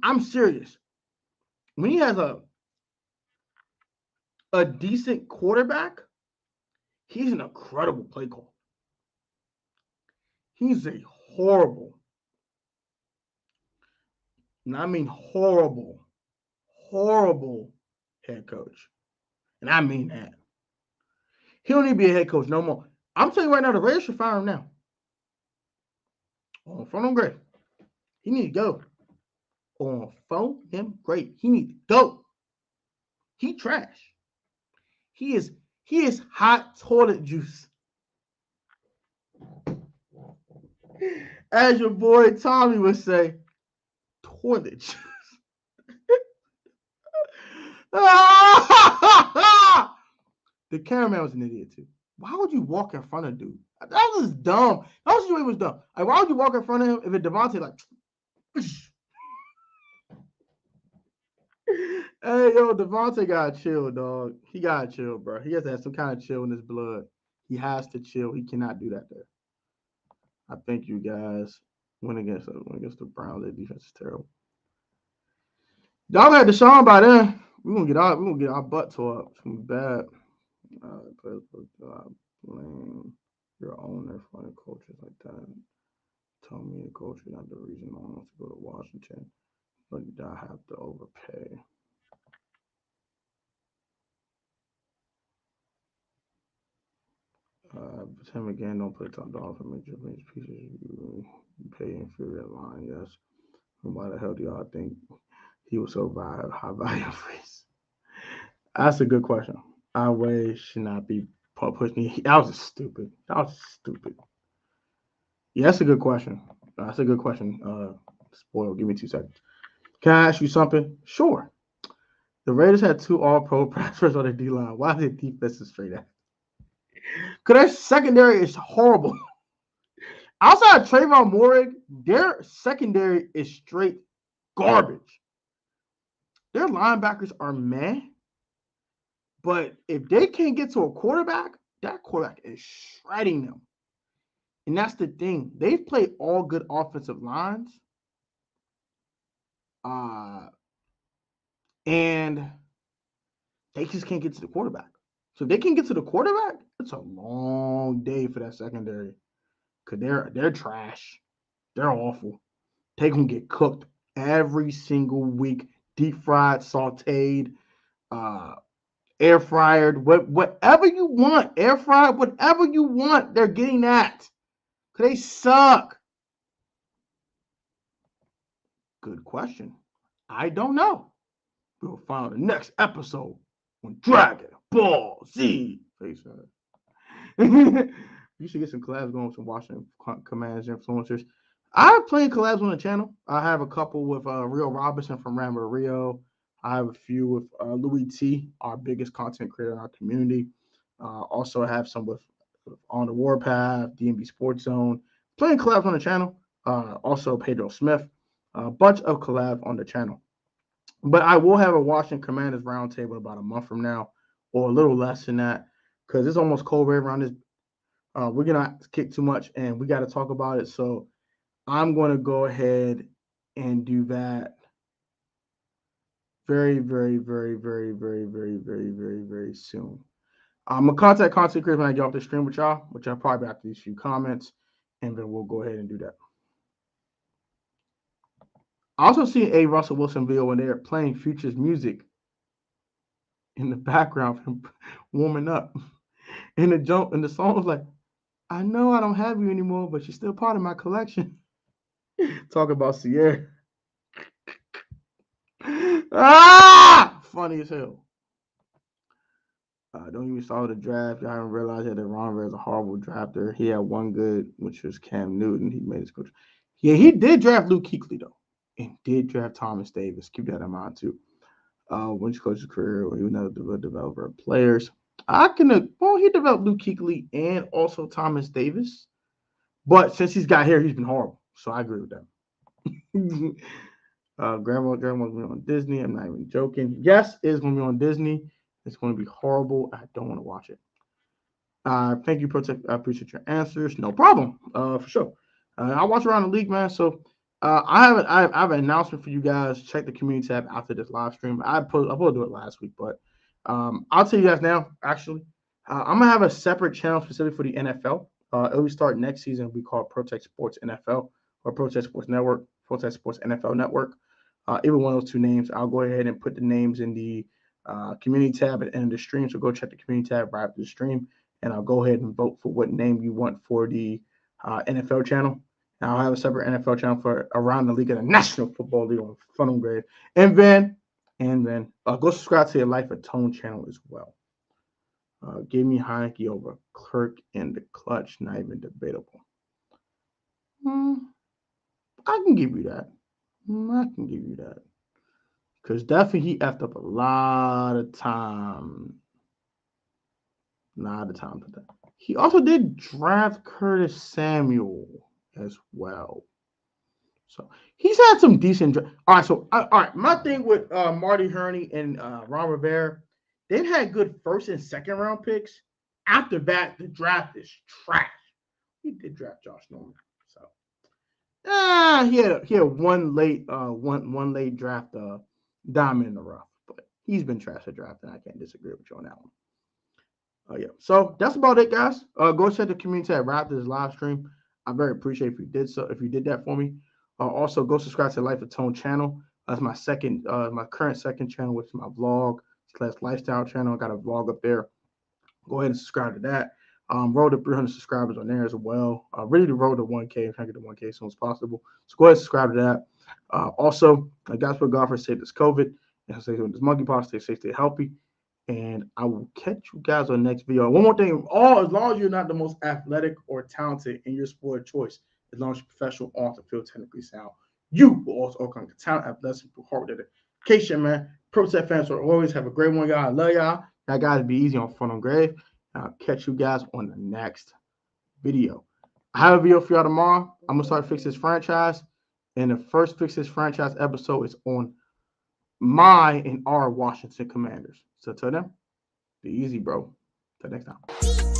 I'm serious. When he has a decent quarterback, he's an incredible play caller. He's a horrible, and I mean horrible head coach. And I mean that. He don't need to be a head coach no more. I'm telling you right now, the Raiders should fire him now. On phone him great. He need to go. On phone him great. He need to go. He trash. He is hot toilet juice. As your boy Tommy would say, toilet juice. The cameraman was an idiot too. Why would you walk in front of dude? That was dumb. That was dumb. Like, why would you walk in front of him if it Devontae like? Hey, yo, Devontae gotta chill, dog. He gotta chill, bro. He has to have some kind of chill in his blood. He has to chill. He cannot do that there. I think you guys win against the Browns. Their defense is terrible. Y'all had Deshaun by then. We're gonna get our butt tore up. It's gonna be bad. Blame your owner for the coaches like that. Tell me the coach is not the reason I want to go to Washington, but I have to overpay. Tim again, don't put top dollar for major pieces. You pay inferior line, yes. Why the hell do y'all think he was so high value freeze? That's a good question. Our way should not be pushing. That was stupid. Yeah, that's a good question. That's a good question. Spoil, give me 2 seconds. Can I ask you something? Sure. The Raiders had 2 all-pro prospects on their D-line. Why is their defense is straight at? Because their secondary is horrible. Outside of Trayvon Moehrig, their secondary is straight garbage. Their linebackers are meh. But if they can't get to a quarterback, that quarterback is shredding them. And that's the thing. They've played all good offensive lines. And they just can't get to the quarterback. So if they can get to the quarterback, it's a long day for that secondary. Because they're trash. They're awful. They can get cooked every single week. Deep fried, sauteed, air fryered, whatever you want. Air fried, whatever you want, they're getting that. Because they suck. Good question. I don't know. We'll find out the next episode on Dragon Ball Z. You should get some collabs going with some Washington Commanders influencers. I have plenty of collabs on the channel. I have a couple with Rio Robinson from Rambo Rio. I have a few with Louis T, our biggest content creator in our community. Also have some with On the Warpath, DMB Sports Zone. Plenty of collabs on the channel. Also Pedro Smith. A bunch of collabs on the channel. But I will have a Washington Commanders roundtable about a month from now, or a little less than that, because it's almost cold right around this. We're gonna kick too much, and we got to talk about it. So I'm going to go ahead and do that very, very, very, very, very, very, very, very, very soon. I'm gonna contact content creators when I get off the stream with y'all, which I'll probably after these few comments, and then we'll go ahead and do that. I also see a Russell Wilson video when they're playing Future's music in the background from warming up. And the song was like, I know I don't have you anymore, but you're still part of my collection. Talk about Sierra. Funny as hell. Don't even start the draft. I haven't realized that Ron Rivera is a horrible drafter. He had one good, which was Cam Newton. He made his coach. Yeah, he did draft Luke Kuechly, though. And did draft Thomas Davis. Keep that in mind, too. When he coached his career, he was another developer of players. He developed Luke Kuechly and also Thomas Davis. But since he's got here, he's been horrible. So I agree with that. Grandma's going to be on Disney. I'm not even joking. Yes, it's going to be on Disney. It's going to be horrible. I don't want to watch it. Thank you, Protect. I appreciate your answers. No problem. For sure. I watch around the league, man. So I have an announcement for you guys. Check the community tab after this live stream. I will do it last week, but I'll tell you guys now. Actually, I'm gonna have a separate channel specifically for the NFL. It will start next season. We call it Protect Sports NFL or Protect Sports Network, Protect Sports NFL Network. Either one of those two names. I'll go ahead and put the names in the community tab at the end of the stream. So go check the community tab right after the stream, and I'll go ahead and vote for what name you want for the NFL channel. And I'll have a separate NFL channel for Around the League of the National Football League on Funnel Grade. And then go subscribe to the Life of Tone channel as well. Give me Heineke over Kirk in the clutch, not even debatable. I can give you that. Because definitely he effed up a lot of time. Today. He also did draft Curtis Samuel as well. So he's had some decent. All right. My thing with Marty Hurney and Ron Rivera, they've had good first and second round picks. After that, the draft is trash. He did draft Josh Norman. So he had one late draft diamond in the rough, but he's been trash at draft, and I can't disagree with you on that one. Yeah. So that's about it, guys. Go check the community tab right after this live stream. I very appreciate if you did that for me. Also, go subscribe to the Life of Tone channel. That's my current second channel, which is my vlog / lifestyle channel. I got a vlog up there. Go ahead and subscribe to that. Road to 300 subscribers on there as well. Ready to roll to 1K. I'm trying to get to 1K as soon as possible. So go ahead and subscribe to that. Also, guys, for golfers, stay this COVID and stay with this monkeypox. Stay safe, stay healthy. And I will catch you guys on the next video. One more thing. As long as you're not the most athletic or talented in your sport of choice, as long as you're professional, on the field, technically sound, you will also overcome talent, athleticism, hard dedication, man. Pro Set fans will always have a great one, y'all. I love y'all. That guys be easy on Front on Grave. I'll catch you guys on the next video. I have a video for y'all tomorrow. I'm gonna start Fix This Franchise, and the first Fix This Franchise episode is on my and our Washington Commanders. So till then, be easy, bro. Till next time.